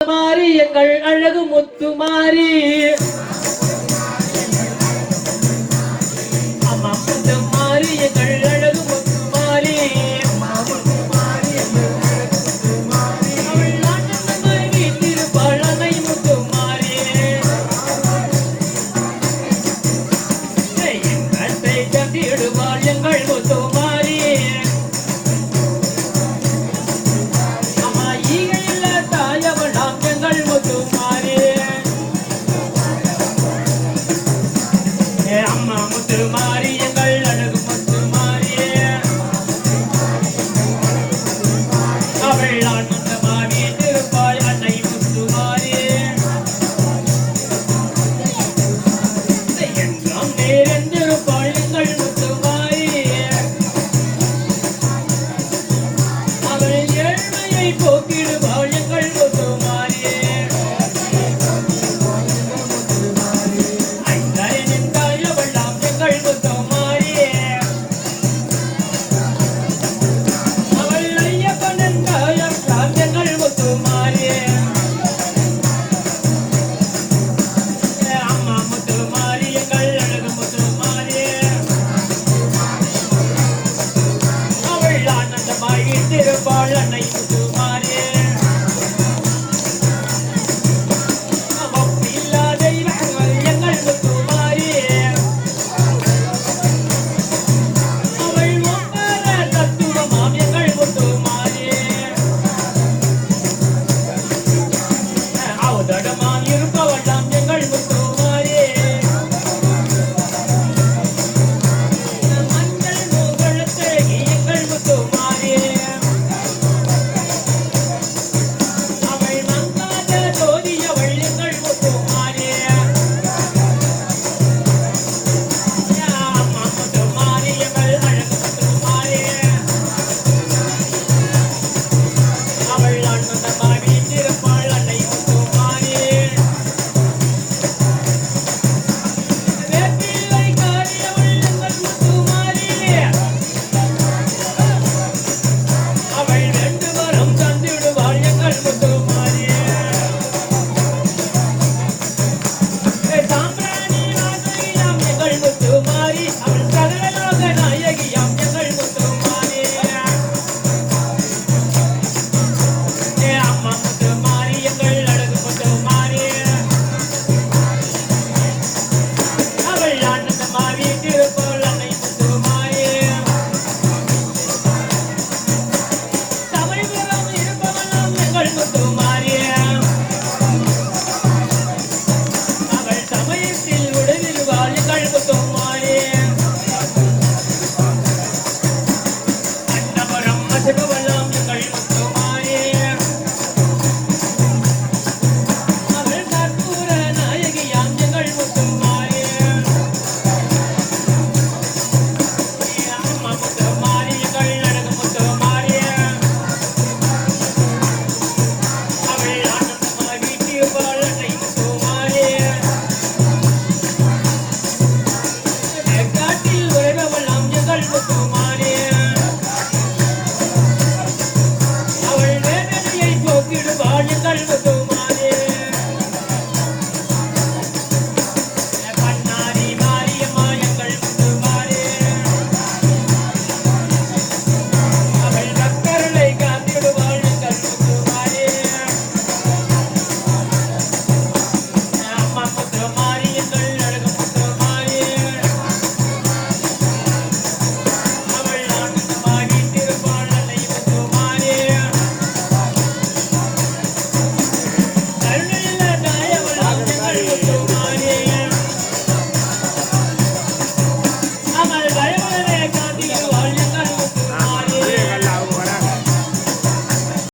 மாறி எங்கள் அழகு முத்து மாறி அம்மா முத்து மாறி எங்கள் அழகு முத்து மாறி எங்கள் முத்து மாறி அம்மா ஈகையில் தாயவளாம் எங்கள் முத்து மாறி அம்மா முத்து மாறி எங்கள் அழகு முத்து மாறி அவள் ஆனந்தமாகி திருப்பாள் அன்னை முத்து மாறி என்றும் நேர்ந்திருப்பாள் எங்கள் முத்து மாறி அவள் ஏழ்மையை போக்கிடுவாள் எங்கள் முத்து மாறி ஐந்தரின் தாயவளாம் எங்கள் முத்து மாறி அவள் ஐயப்பனின் தாயவளாம் எங்கள் முத்து மாறி அம்மா முத்து மாறி எங்கள் அழகு முத்து மாறி அவள் ஆனந்தமாகி திருப்பாள் அன்னை முத்து மாறி இல்லாத எங்கள் முத்து மாறி அவள் ஒவ்வொரு தத்துவமாம் எங்கள் முத்து மாறி அவதடமாம்